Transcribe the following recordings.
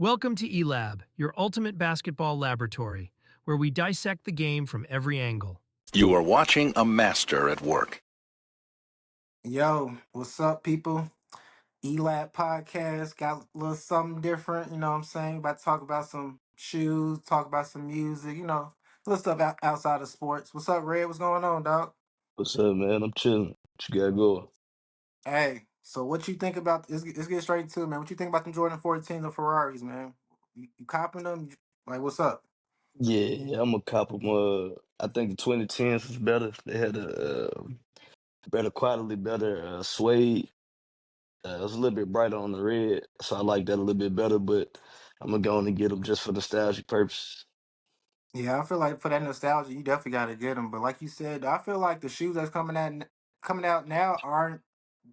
Welcome to ELab, your ultimate basketball laboratory, where we dissect the game from every angle. You are watching a master at work. Yo, what's up, people? ELab podcast got a little something different, you know what I'm saying? About to talk about some shoes, talk about some music, little stuff outside of sports. What's up, Red? What's going on, dog? What's up, man? I'm chilling. What you got going? Hey, so what you think about, let's get straight to it, man. What you think about them Jordan 14s and Ferraris, man? You copping them? Like, what's up? Yeah, I'm a cop of I think the 2010s was better. They had a better quality, better suede. It was a little bit brighter on the red, so I like that a little bit better. But I'm gonna go on and get them just for nostalgic purposes. Yeah, I feel like for that nostalgia, you definitely got to get them. But like you said, I feel like the shoes that's coming out now aren't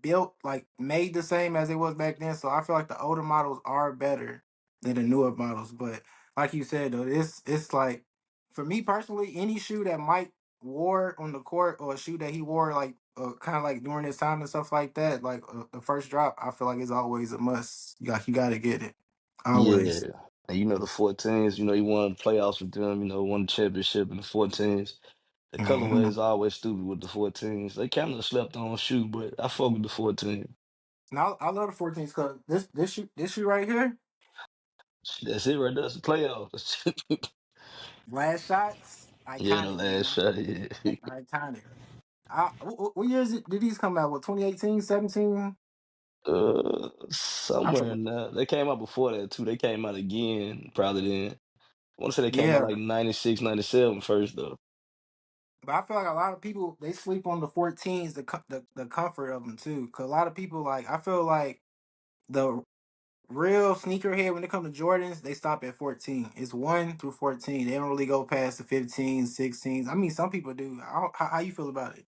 built like made the same as it was back then. So I feel like the older models are better than the newer models. But like you said though, it's like for me personally, any shoe that Mike wore on the court or a shoe that he wore like kind of like during his time and stuff like that, like the first drop, I feel like it's always a must. You got to get it always. Yeah, and the 14s. You won playoffs with them. Won the championship in the 14s. The colorway is always stupid with the 14s. They kind of slept on shoe, but I fuck with the 14. Now I love the 14s because this shoe right here, That's it right there. That's the playoffs. last shots, Yeah, the iconic, last man, shot. Yeah. iconic. What years did these come out? What 2018, 17? I Somewhere forgot. in there. They came out before that too. They came out again probably then. I want to say they came out Yeah, like 96, 97 first though. but I feel like a lot of people they sleep on the 14s, the comfort of them too. Cause a lot of people like I feel like the real sneakerhead when it comes to Jordans, they stop at 14. It's 1 through 14. They don't really go past the 15s, 16s. I mean, some people do. How you feel about it?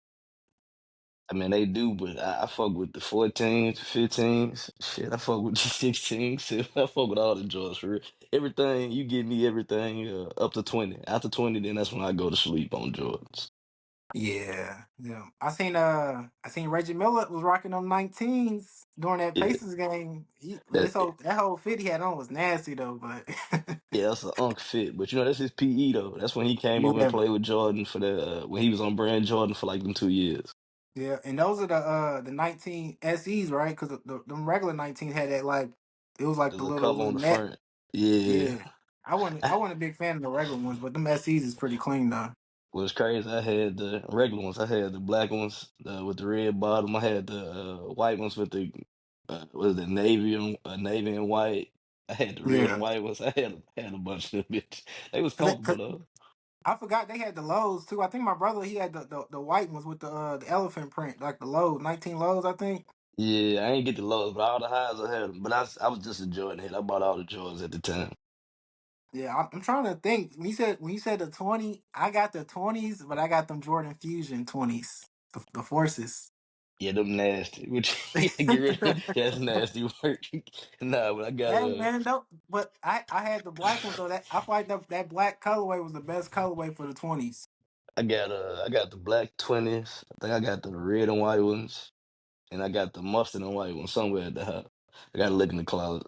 I mean they do, but I fuck with the 14s, 15s. Shit, I fuck with the 16s. I fuck with all the joints for real. Everything, you give me everything up to 20. After 20, then that's when I go to sleep on Jordans. Yeah, yeah. I seen Reggie Miller was rocking them 19s during that Yeah, Pacers game. But that his whole that whole fit he had on was nasty though. But yeah, that's an unk fit. But that's his PE though. That's when he came over and yeah, played with Jordan for the when he was on brand Jordan for like them 2 years. yeah. And those are the 19 SEs, right? Because them regular 19 had that like it was like There's the a little color on little the net. front. Yeah. Yeah, I wasn't a big fan of the regular ones, but them SEs is pretty clean though. What's crazy, I had the regular ones. I had the black ones with the red bottom. I had the white ones with the what is it, navy and white. I had the red and Yeah, white ones. I had a bunch of them bitches. They was I think comfortable 'cause though. I forgot they had the lows too. I think my brother he had the white ones with the elephant print, like the lows, 19 lows, I think. Yeah, I ain't get the lows, but all the highs I had them. But I was just enjoying it. I bought all the Jordans at the time. Yeah, I'm trying to think. When you said the 20, I got the 20s, but I got them Jordan Fusion 20s, the forces. Yeah, them nasty. Which you gotta get rid of. That's nasty work. Nah, but I got Hey man, don't. But I had the black ones though. That I feel like that black colorway was the best colorway for the 20s. I got the black 20s. I think I got the red and white ones. And I got the mustard and white one somewhere at the house. I gotta look in the closet.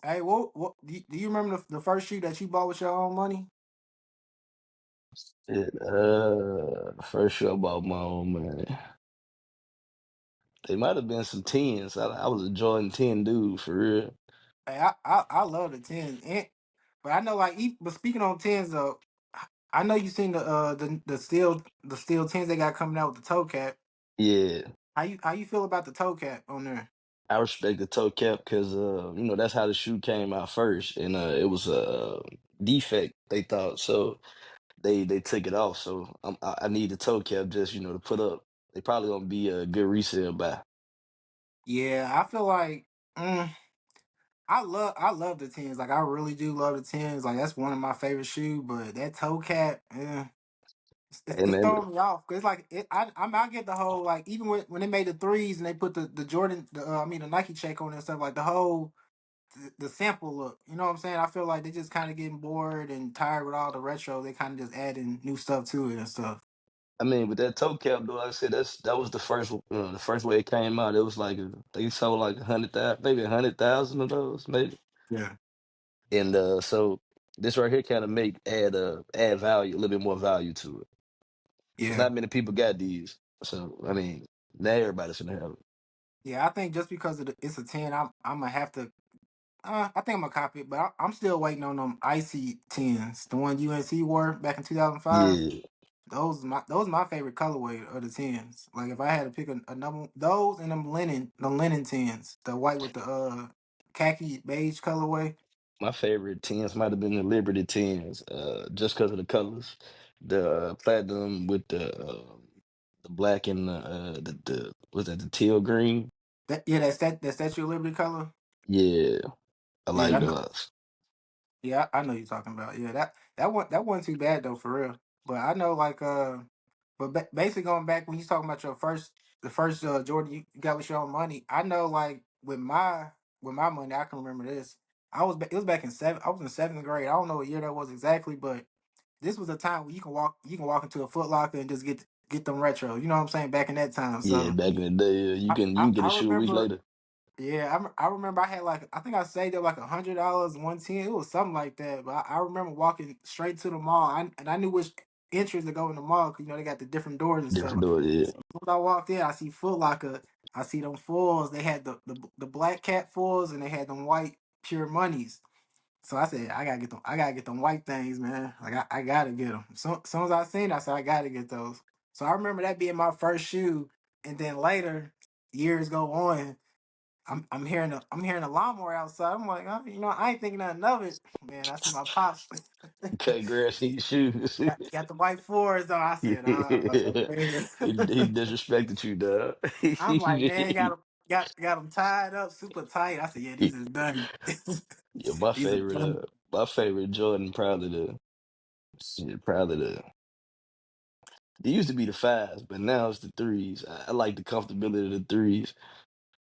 Hey, what do you remember the first shoe that you bought with your own money? Shit, first shoe I bought my own man. They might have been some tens. I was a Jordan 10 dude for real. Hey, I love the 10s, but I know but speaking on 10s though, I know you seen the steel 10s they got coming out with the toe cap. Yeah, How you feel about the toe cap on there? I respect the toe cap because that's how the shoe came out first, and it was a defect they thought, so they took it off. So I need the toe cap just to put up. They probably gonna be a good resale buy. Yeah, I feel like mm, I love the 10s. Like I really do love the 10s. Like that's one of my favorite shoes. But that toe cap, it's And then throwing me off. Cause it's like I get the whole like even when they made the threes and they put the Jordan the Nike check on it and stuff like the whole the sample look. You know what I'm saying? I feel like they just kind of getting bored and tired with all the retro. They kind of just adding new stuff to it and stuff. I mean, with that toe cap, though, like I said that was the first way it came out. It was like they sold like 100,000, maybe 100,000 of those, maybe. Yeah, And so this right here kind of make add value, a little bit more value to it. Because yeah, not many people got these. So I mean, not everybody should have it. yeah. I think just because it's a 10, I'm gonna have to. I think I'm gonna copy it, but I'm still waiting on them icy tens, the one UNC wore back in 2005. Yeah, Those my favorite colorway of the tens. Like if I had to pick a number, those and the linen tens, the white with the khaki beige colorway. my favorite tens might have been the Liberty tens, just because of the colors, the platinum with the black and the was that the teal green? That Statue of Liberty color. Yeah, I Yeah, like I know. those. Yeah, I know you're talking about. Yeah, that wasn't too bad though for real. But I know like but basically going back when you talking about the first Jordan you got with your own money. I know like with my money I can remember this. It was back in I was in seventh grade. I don't know what year that was exactly, but this was a time where you can walk into a Foot Locker and just get them retro. You know what I'm saying? Back in that time, Yeah, so back in the day, you I can I, get I a shoe a week remember. later. Yeah, I remember I had like I think I saved up like $100, 110. It was something like that. But I remember walking straight to the mall. And I knew which entrance to go in the mall because they got the different doors and Different stuff. door, yeah. So as soon as I walked in, I see Foot Locker. I see them foils. They had the black cat foils and they had them white pure monies. So I said I gotta get them. I gotta get them white things, man. Like I gotta get them. So as soon as I seen, it, I said I gotta get those. So I remember that being my first shoe. And then later, years go on. I'm hearing a lawnmower outside. I'm like, I ain't thinking nothing of it. Man, I see my pops Cut grass in your shoes. got the white fours on. I said, man. He disrespected you, dog. I'm like, man, got them tied up super tight. I said, yeah, these is done. Yeah, These are done. my favorite Jordan probably the it used to be the fives, but now it's the threes. I like the comfortability of the threes.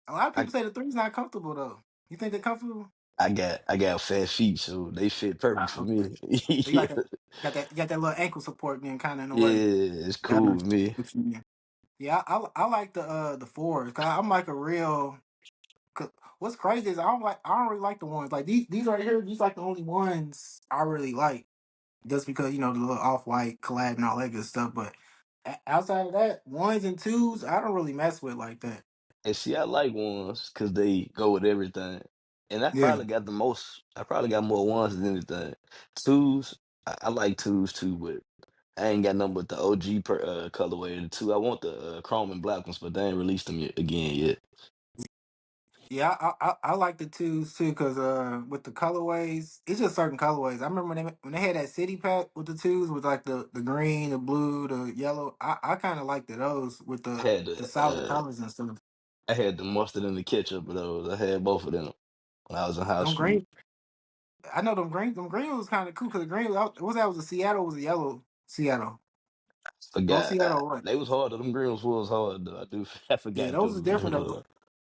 A lot of I people say the three's not comfortable though. You think they're comfortable? I got fat feet, so they fit perfect for Okay. me. So you Yeah, like that? You got that little ankle support then, kind of in a yeah, way. it's Yeah, I cool know with me. what you mean. Yeah, I like the fours. Cause I'm like a real. 'Cause what's crazy is I don't really like the ones like these right here. These like the only ones I really like, just because the little off white collab and all that good stuff. But outside of that, ones and twos I don't really mess with like that. And see, I like ones because they go with everything. And Yeah, I probably got more ones than anything. Twos, I like twos too, but I ain't got nothing but the OG colorway of the two. I want the chrome and black ones, but they ain't released them again yet. yeah, I like the twos too because with the colorways, it's just certain colorways. I remember when they had that city pack with the twos with like the green, the blue, the yellow. I kind of liked those with I the had the the solid colors and stuff. I had the mustard and the ketchup of those. I had both of them when I was in high Them school. green I know them green was kind of cool because the green was a Seattle was a yellow Seattle. Those Forgot Seattle what? they was hard. Them grills was hard though. I Yeah, forgot those those are was different though. hard.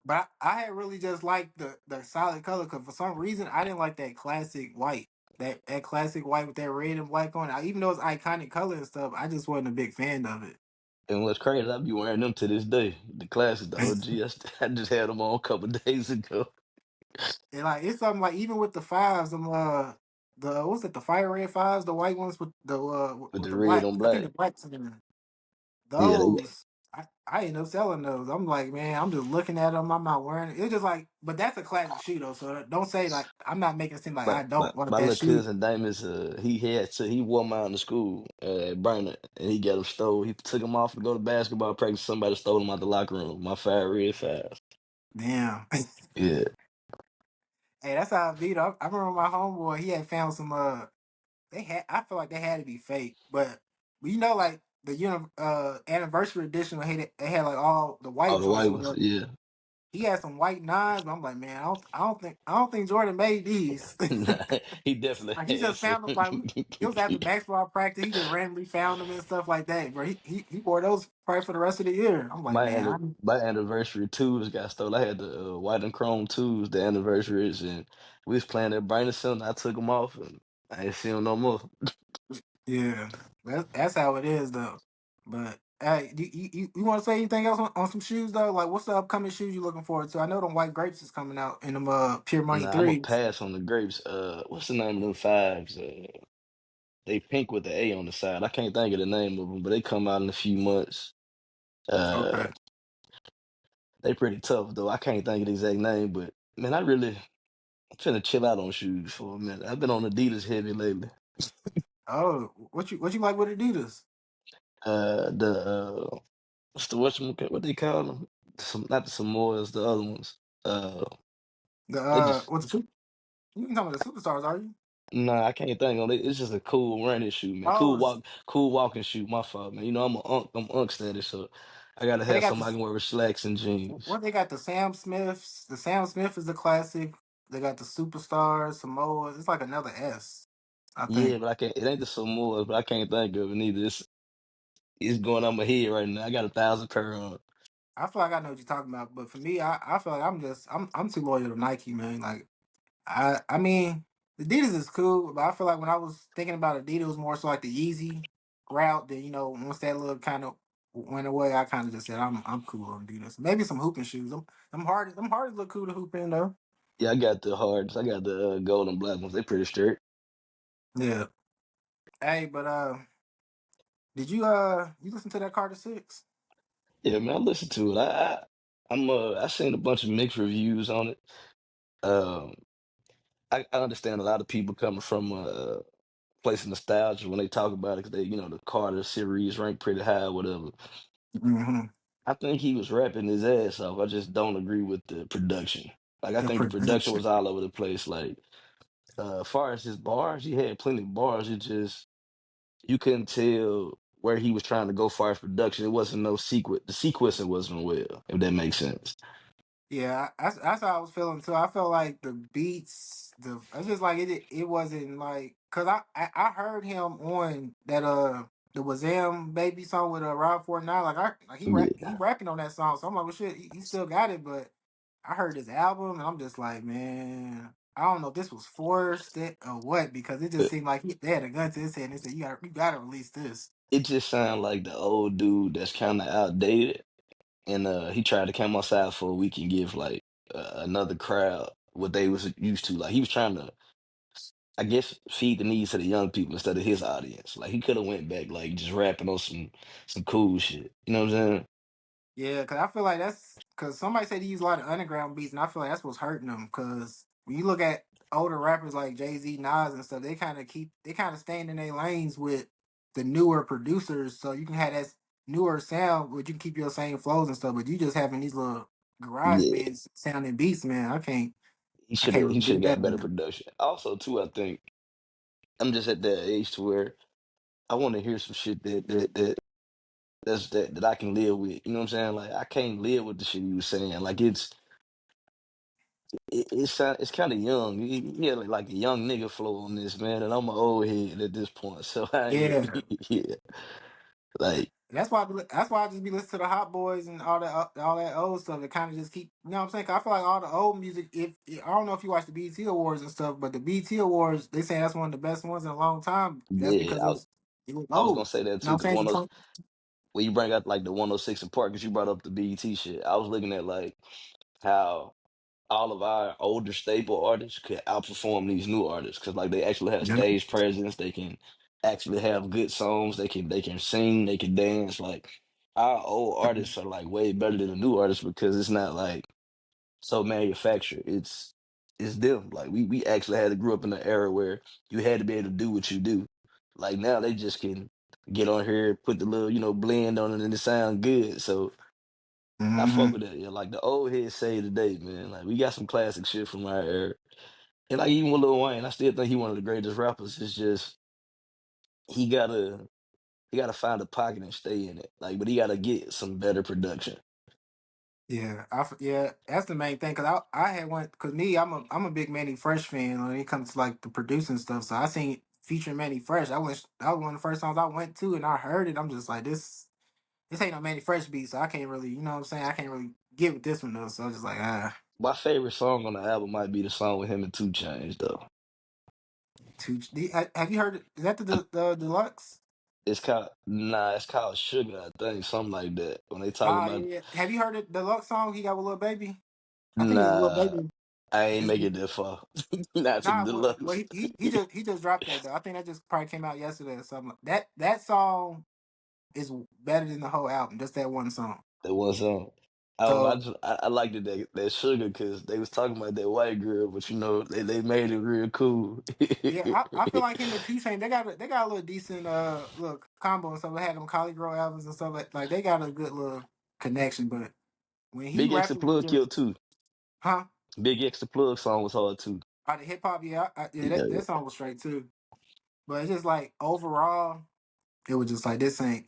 But I had really just liked the solid color because for some reason I didn't like that classic white. That classic white with that red and black on it. Even though it's iconic color and stuff, I just wasn't a big fan of it. And what's crazy, I be wearing them to this day. The classic, the OG. I just had them on a couple days ago And like it's something like even with the fives, the what's it, the fire red fives, the white ones with the with with the the red black. on I think black. the black's in there. Yeah, they Those I end up selling those. I'm like, man, I'm just looking at them. I'm not wearing it. It's just like, but that's a classic shoe though. So don't say like I'm not making it seem like my I my, don't want my that little shoe. cousin Damus, he wore mine to school at Burner, and he got them stole. He took them off to go to basketball practice. Somebody stole them out the locker room. My fire red fast. Damn. Yeah, Hey, that's how I beat up. I remember my homeboy. He had found some. I feel like they had to be fake, but like the anniversary edition. They had like all the all white the joints white or ones. whatever. Yeah, He had some white nines, but I'm like, man, I don't think Jordan made these. Nah, he definitely Like he had just some. found them. Like it was after basketball practice. He just randomly found them and stuff like that. Bro, he wore those probably for the rest of the year. I'm like, man, My anniversary twos got stolen. I had the white and chrome twos, the anniversaries, and we was playing at Brandon Center. I took them off, and I ain't see them no more. yeah, that's how it is though. But Hey, you want to say anything else on some shoes though? Like, what's the upcoming shoes you looking forward to? I know them white grapes is coming out in them Pure Money Nah, I'm gonna threes. pass on the grapes. What's the name of them fives? They pink with the A on the side. I can't think of the name of them, but they come out in a few months. Uh, Okay. they pretty tough though. I can't think of the exact name, but man, I'm finna chill out on shoes for a minute. I've been on Adidas heavy lately. Oh, what you like with Adidas? The what's the what they call them? Not the Samoas, the other ones. Uh, The they just what the super, you can talk about the superstars, are you? nah, I can't think of it. It's just a cool running shoe, man. Oh, Cool walking shoe. My fault, man. You know I'm unk status, so I gotta yeah, they have got something I the can wear with slacks and jeans. what they got the Sam Smiths. The Sam Smith is the classic. They got the superstars, Samoas. It's like another S, I Yeah, think. but I can't. It ain't the Samoas, but I can't think of it neither. It's going on my head right now. I got 1,000 pair on. I feel like I know what you're talking about, but for me, I feel like I'm too loyal to Nike, man. Like I mean, Adidas is cool, but I feel like when I was thinking about Adidas, it was more so like the Yeezy route. Then once that little kind of went away, I kind of just said I'm cool on Adidas. Maybe some hooping shoes. Them hardest look cool to hoop in though. Yeah, I got the hards. I got the gold and black ones. They pretty straight. Yeah. Hey, but did you listen to that Carter 6? Yeah, man, I listened to it. I seen a bunch of mixed reviews on it. Um, I understand a lot of people coming from place of nostalgia when they talk about it because they, the Carter series ranked pretty high, whatever. Mm-hmm. I think he was rapping his ass off. I just don't agree with the production. Like, I The think the production production. was all over the place. Like, far as his bars, he had plenty of bars. It just you couldn't tell where he was trying to go far as production. It wasn't no sequence. The sequencing wasn't well, if that makes sense. Yeah, that's how I was feeling too. I felt like the beats, it's just like it wasn't like because I heard him on that the Wazam baby song with Rob 49. Like he Yeah, rapping on that song, so I'm like, well, shit, he still got it. But I heard his album, and I'm just like, man, I don't know if this was forced or what because it just it, seemed like they had a gun to his head and they said you gotta release this. it just sounded like the old dude that's kind of outdated, and he tried to come outside for a week and give like another crowd what they was used to. Like he was trying to, I guess, feed the needs of the young people instead of his audience. Like he could have went back like just rapping on some cool shit. You know what I'm saying? Yeah, cause I feel like that's cause somebody said he used a lot of underground beats, and I feel like that's what's hurting him. Cause when you look at older rappers like Jay-Z, Nas, and stuff, they kind of staying in their lanes with the newer producers, so you can have that newer sound, but you can keep your same flows and stuff. But you just having these little garage Yeah, bands sounding beats, man. he I should can't have he really should get have that, got better man. production. Also, too, I think I'm just at that age to where I want to hear some shit that I can live with. You know what I'm saying? Like I can't live with the shit you was saying. Like it's kind of young. He had like a young nigga flow on this, man, and I'm an old head at this point. So I ain't Yeah, really yeah. Like that's why I just be listening to the Hot Boys and all that old stuff. That kind of just keep, you know what I'm saying? 'Cause I feel like all the old music. If I don't know if you watch the BET Awards and stuff, but the BET Awards they say that's one of the best ones in a long time. That's yeah, because it was I was old. gonna say that You know too, what because I'm saying? when you bring out like the 106 in Park, because you brought up the BET shit, I was looking at like how all of our older staple artists could outperform these new artists because like they actually have Yeah. stage presence, they can actually have good songs, they can sing, they can dance. Like our old artists are like way better than the new artists because it's not like so manufactured. It's them. Like we actually had to grow up in an era where you had to be able to do what you do. Like now they just can get on here, put the little, blend on it and it sound good. So I fuck Mm-hmm. with that. Yeah, like the old heads say today, man. Like we got some classic shit from our era. And like even with Lil Wayne, I still think he one of the greatest rappers. It's just he gotta he gotta find a pocket and stay in it. Like, but he gotta get some better production. Yeah, yeah, that's the main thing. Cause I had went cause me I'm a big Manny Fresh fan when it comes to like the producing stuff. So I seen featuring Manny Fresh. That was one of the first times I went to and I heard it. I'm just like this ain't no Manny Fresh beat, so I can't really, you know what I'm saying? I can't really get with this one though. So I was just like, My favorite song on the album might be the song with him and Two Chainz though. have you heard? Is that the deluxe? it's called Sugar, I think, something like that. When they talking Ah, about yeah. Have you heard the deluxe song he got with Lil Baby? I think it's Lil nah, Baby. I ain't It's, make it that far. Not to nah, the well deluxe. he just dropped that though. I think that just probably came out yesterday or something. That song is better than the whole album. Just that one song. That one song. I don't know. So I liked it that Sugar because they was talking about that white girl, but they made it real cool. yeah, I feel like him and 2 Chainz they got a little decent little combo and stuff. They had them Collie Grow albums and stuff like they got a good little connection. But when he Big X the rapping with Plug just killed too. huh Big X the Plug song was hard too. out the hip hop, yeah, yeah, Yeah, that song was straight too. But it's just like overall, it was just like this ain't.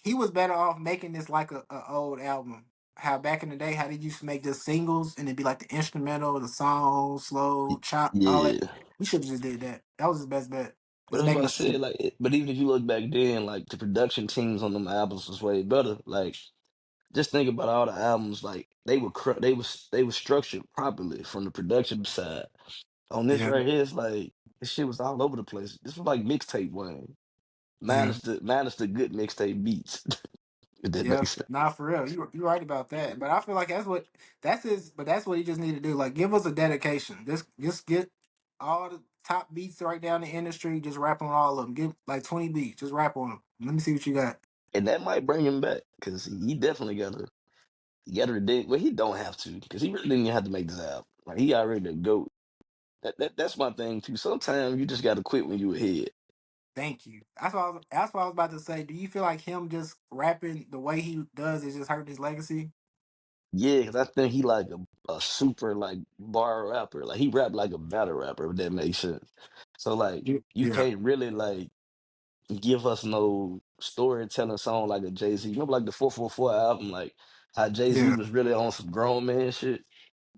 He was better off making this like a old album. How back in the day, how they used to make just singles and it'd be like the instrumental, the song, slow, chop, all that. yeah. We should have just did that. That was his best bet. But Just that's making what I a said. single. But even if you look back then, like the production teams on them albums was way better. Like, just think about all the albums. Like they were structured properly from the production side. On this Yeah, right here, it's like this shit was all over the place. This was like mixtape Wayne, yeah, minus the good mixtape beats. If that yeah. makes sense. Nah, for real. You right about that. But I feel like that's his. But that's what he just need to do. Like, give us a dedication. Just get all the top beats right down the industry. Just rap on all of them. Give like 20 beats. Just rap on them. Let me see what you got. And that might bring him back because he definitely got to redeem. Well, he don't have to because he really didn't have to make this album. Like he already the goat. That's my thing too. Sometimes you just got to quit when you ahead. Thank you. That's what I was about to say. Do you feel like him just rapping the way he does is just hurting his legacy? Yeah, because I think he like a super like bar rapper. Like he rap like a battle rapper, if that makes sense. So like Yeah. you Yeah. can't really like give us no storytelling song like a Jay-Z. Remember like the 444 album, like how Jay-Z Yeah. was really on some grown man shit.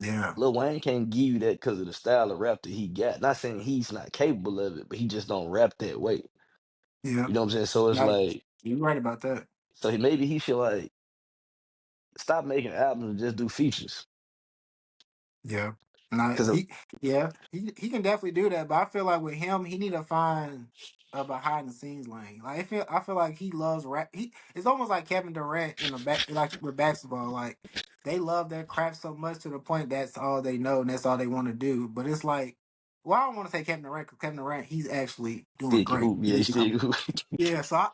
Yeah. Lil Wayne can't give you that because of the style of rap that he got. Not saying he's not capable of it, but he just don't rap that way. Yeah. You know what I'm saying? So it's Now, like, you're right about that. maybe he should like stop making albums and just do features. Yeah. Nah, Because he can definitely do that, but I feel like with him, he need to find a behind the scenes lane. Like I feel like he loves rap. It's almost like Kevin Durant in the back, like with basketball. Like they love their craft so much to the point that's all they know and that's all they want to do. But it's like, well, I don't want to say Kevin Durant because Kevin Durant, he's actually doing sticky great. hoop, yeah, sticky hoop. Yeah, so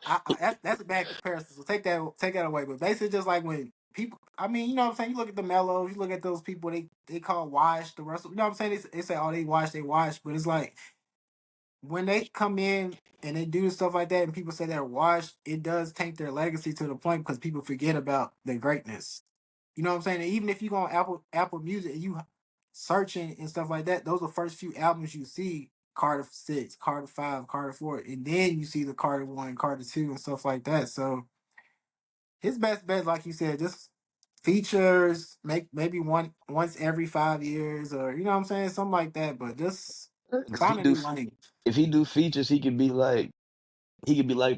that's a bad comparison. So take that away. But basically, just like when people, I mean, you know what I'm saying. You look at the mellows, you look at those people they call wash the Russell. You know what I'm saying? They say, oh, they wash, but it's like when they come in and they do stuff like that, and people say they're washed, it does taint their legacy to the point because people forget about their greatness. You know what I'm saying? And even if you go on Apple Music and you searching and stuff like that, those are the first few albums you see. Carter 6, Carter 5, Carter 4, and then you see the Carter 1, Carter 2, and stuff like that. So his best bet, like you said, just features, make maybe once every 5 years, or you know what I'm saying, something like that. But just Because find a new lane. if he do features, he could be like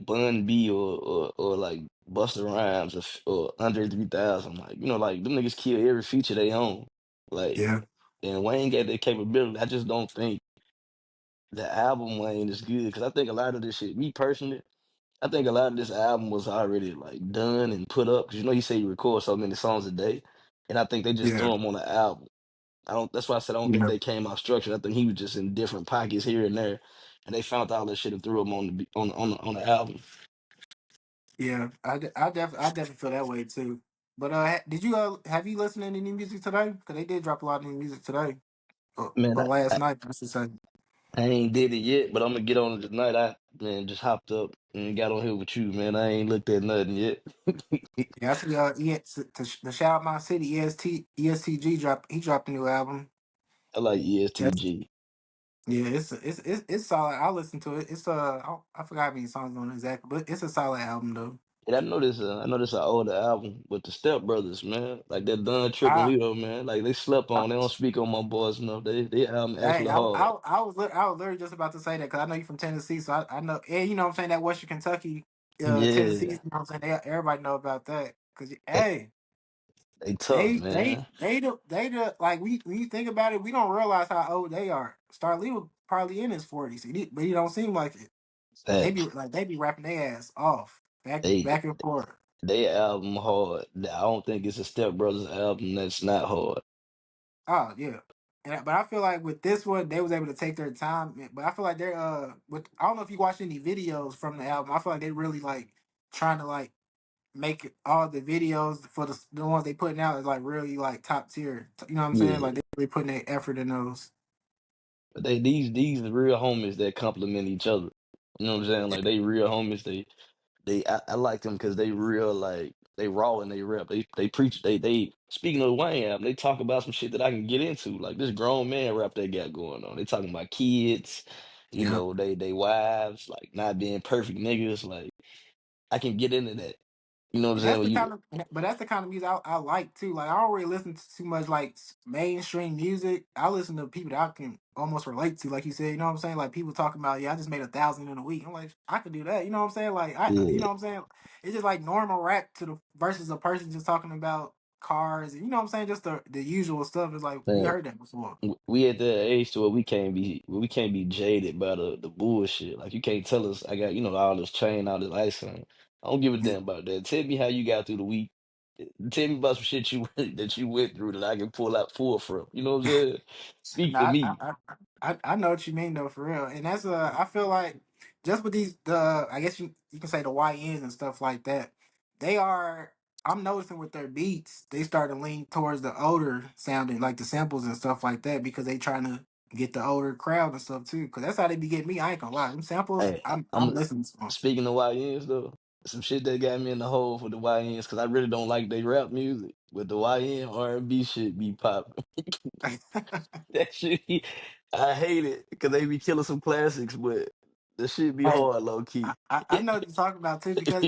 Bun B or like Busta Rhymes or Andre 3000. Like like them niggas kill every feature they own. Like Yeah, and Wayne got that capability. I just don't think the album Wayne is good because I think a lot of this shit. Me personally, I think a lot of this album was already like done and put up because he said he records so many songs a day, and I think they just yeah, threw him on the album. I don't. That's why I said I don't think yeah, they came out structured. I think he was just in different pockets here and there, and they found all that shit and threw him on the album. yeah. I definitely feel that way too. But did you have you listened to any new music today? Because they did drop a lot of new music today. Man, Or last night, I should say. I ain't did it yet, but I'm gonna get on it tonight. I man just hopped up and got on here with you, man. I ain't looked at nothing yet. Yeah, I see. To shout out my city, ESTG dropped. He dropped a new album. I like Yes. ESTG. Yeah, it's solid. I listen to it. It's I forgot how many songs on it exactly, but it's a solid album though. And I know this an older album with the Step Brothers, man. Like that done tripping I, Lito, man. Like they slept I on. They don't speak on my boys enough. They album hey, actually hard. I was literally just about to say that because I know you're from Tennessee, so I know, and you know what I'm saying, that Western Kentucky, Tennessee. Yeah, You know what I'm saying? Everybody know about that because they, hey, they tough, man. they like we when you think about it, we don't realize how old they are. Starlee was probably in his 40s, but he don't seem like it. Facts. they be rapping their ass off They back and forth. they album hard. I don't think it's a Step Brothers album that's not hard. Oh yeah, but I feel like with this one they was able to take their time. But I feel like they're with I don't know if you watched any videos from the album. I feel like they really like trying to like make all the videos for the ones they putting out is like really like top tier. You know what I'm saying? Yeah. Like they really putting their effort in those. But these the real homies that complement each other. You know what I'm saying? Like they real homies. I like them because they real like they raw and they rap. They preach. They speaking of the Wayne album, they talk about some shit that I can get into. Like this grown man rap they got going on. They talking about kids. You Yeah. know they wives like not being perfect niggas. Like I can get into that. You know what I'm And saying? that's When the you kind of, but that's the kind of music I like too. Like I don't really listen to too much like mainstream music. I listen to people that I can almost relate to, like you said. You know what I'm saying? Like people talking about, yeah, I just made 1,000 in a week. I'm like, I could do that. You know what I'm saying? Like you yeah. know what I'm saying? It's just like normal rap to the versus a person just talking about cars. And, you know what I'm saying? Just the usual stuff. It's like we Man, heard that before. we at that age to where we can't be jaded by the bullshit. Like you can't tell us I got all this chain, all this ice on. I don't give a Yeah. damn about that. Tell me how you got through the week. Tell me about some shit you that you went through that I can pull from. You know what I'm saying? Speak No, for me. I know what you mean though, for real. And that's I feel like just with these the I guess you can say the YNs and stuff like that, they are I'm noticing with their beats, they start to lean towards the older sounding, like the samples and stuff like that, because they trying to get the older crowd and stuff too. Cause that's how they be getting me. I ain't gonna lie. Them samples, Hey, I'm I'm listening to speaking of YNs though. Some shit that got me in the hole for the YNs because I really don't like they rap music, but the YN R&B shit be popping. them. That shit, I hate it because they be killing some classics, but the shit be Hey, hard, low key. I know what you're talking about too because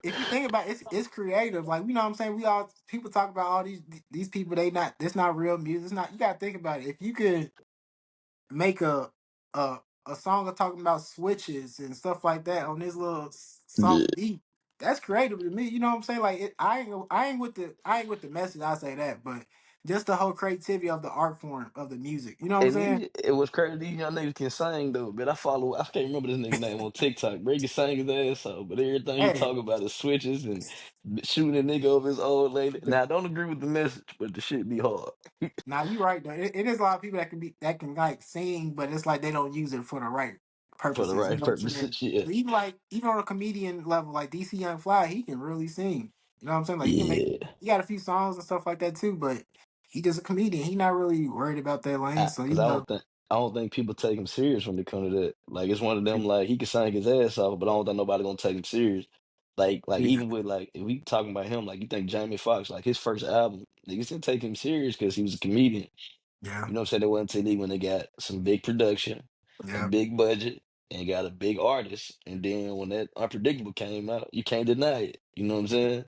if you think about it, it's creative. Like you know what I'm saying, we all people talk about all these people. They not It's not real music. It's not. You gotta think about it. If you could make a a song of talking about switches and stuff like that on this little Yeah. soft beat, that's creative to me. You know what I'm saying? Like I ain't with the message. I say that, but just the whole creativity of the art form of the music. You know what I'm And saying? it was crazy. These young niggas can sing though, but I can't remember this nigga name on TikTok. But he can sing his ass off, but everything he Hey. talk about is switches and shooting a nigga over his old lady. Now I don't agree with the message, but the shit be hard Now you right though. It is a lot of people that can like sing, but it's like they don't use it for the right for the purposes. You right know what I'm saying? purposes. Yeah, So even on a comedian level, like DC Young Fly, he can really sing. You know what I'm saying? Like yeah. he got a few songs and stuff like that too, but he just a comedian. He not really worried about that lane. So Because I don't think people take him serious when they come to that. Like it's one of them like he can sing his ass off, but I don't think nobody gonna take him serious. Like yeah, even with like if we talking about him, like you think Jamie Foxx, like his first album, niggas didn't take him serious because he was a comedian. yeah, You know what I'm saying? They wasn't until when they got some big production, a yeah, big budget, and got a big artist. And then when that Unpredictable came out, you can't deny it. You know what I'm saying?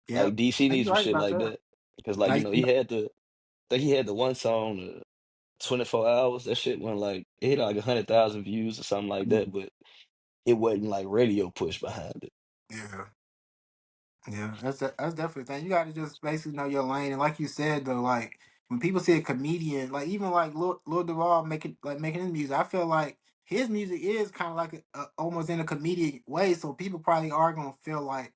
yeah. Like DC And needs you're some right shit about like that. that. Because like, Like he had I think he had the one song, 24 hours. That shit went like it hit like 100,000 views or something like that, but it wasn't like radio push behind it. yeah. Yeah, that's definitely a thing. You got to just basically know your lane, and like you said though, like when people see a comedian, like even like Lil Duval making his music, I feel like his music is kind of like almost in a comedic way. So people probably are gonna feel like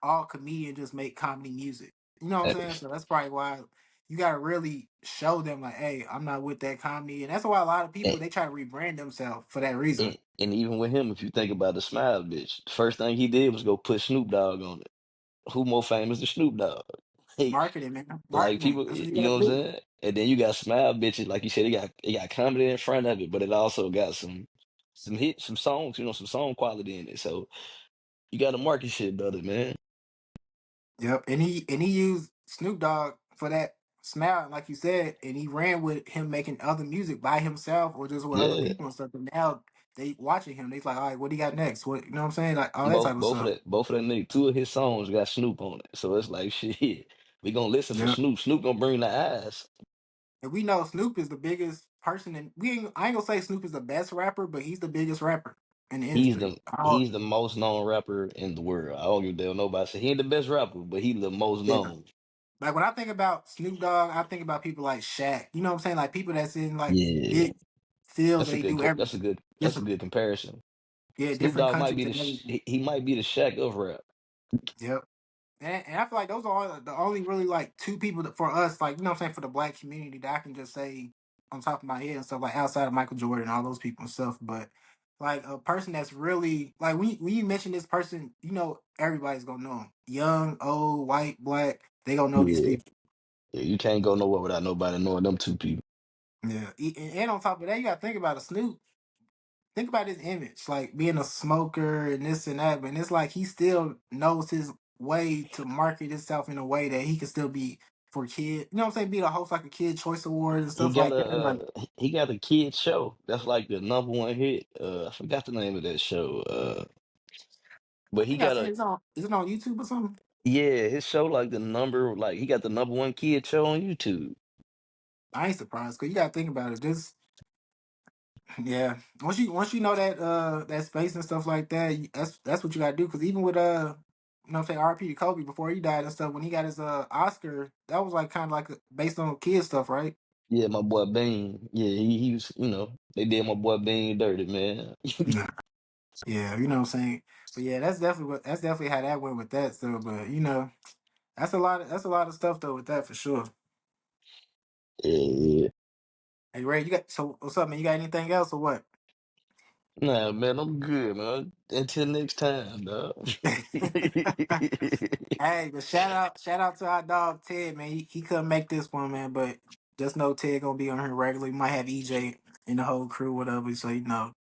all comedians just make comedy music. You know what I'm saying? Hey, So that's probably why you got to really show them like, hey, I'm not with that comedy, and that's why a lot of people And, they try to rebrand themselves for that reason. and even with him, if you think about the Smile bitch, the first thing he did was go put Snoop Dogg on it. Who more famous than Snoop Dogg? Hey, Marketing, man, like marketing. people, That's what you you got know to what I'm do. saying? And then you got Smile bitches, like you said, it got comedy in front of it, but it also got some hits, some songs, some song quality in it. So you got to market shit better, man. Yep, and he used Snoop Dogg for that smile, like you said, and he ran with him making other music by himself or just with other Yeah. people and stuff. And now they watching him. They like, all right, what do you got next? What you know what I'm saying? Like all that type of stuff. Both of that nigga, two of his songs got Snoop on it. So it's like shit. We gonna listen for Yeah, Snoop. Snoop gonna bring the eyes. and we know Snoop is the biggest person, and I ain't gonna say Snoop is the best rapper, but he's the biggest rapper in the industry. He's the most known rapper in the world. I don't give a damn nobody say he ain't the best rapper, but he the most Yeah. known. Like when I think about Snoop Dogg, I think about people like Shaq. You know what I'm saying? Like people that's in like Yeah. big fields and they do That's a everything. good Just comparison. Yeah, Snoop different Dogg might countries be and everything. he might be the Shaq of rap. Yep. And I feel like those are the only really like two people that for us, like, you know what I'm saying, for the black community that I can just say on top of my head and stuff, like outside of Michael Jordan and all those people and stuff. But like a person that's really like when you mention this person, you know everybody's gonna know him. Young, old, white, black, they gonna know these Yeah. people. Yeah, you can't go nowhere without nobody knowing them two people. Yeah. And on top of that, you gotta think about a Snoop. Think about his image, like being a smoker and this and that, but it's like he still knows his way to market himself in a way that he can still be for kids. You know what I'm saying? Be the host like a Kid Choice Awards and He stuff got like that. Like he got a kid show. That's like the number one hit. I forgot the name of that show. I But he think I got seen a it's on. Is it on YouTube or something? yeah, his show like he got the number one kid show on YouTube. I ain't surprised because you gotta think about it. Just yeah, once you know that that space and stuff like that, that's what you gotta do. Because even with you know what I'm saying, R.P. to Kobe before he died and stuff, when he got his Oscar, that was like kind of like based on kid stuff, right? Yeah, my boy Bean. Yeah, he was, they did my boy Bean dirty, man. Yeah. Yeah, you know what I'm saying. But yeah, that's definitely how that went with that stuff. But you know, that's a lot of stuff though with that for sure. Yeah. Hey Ray, you got so what's up, man? You got anything else or what? Nah, man, I'm good, man. Until next time, dog. Hey, but shout out to our dog Ted, man. He couldn't make this one, man. But just know Ted gonna be on here regularly. Might have EJ and the whole crew, whatever. So you know.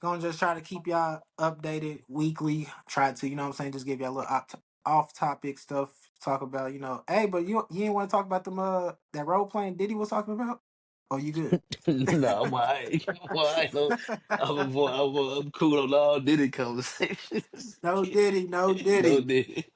Gonna just try to keep y'all updated weekly. Try to, you know what I'm saying, just give y'all a little off topic stuff. Talk about, you know, hey, but you ain't want to talk about them that role playing Diddy was talking about? Oh, you good? Nah, I'm alright. I'm alright. I'm cool on all Diddy conversations. No Diddy, no No Diddy. Diddy.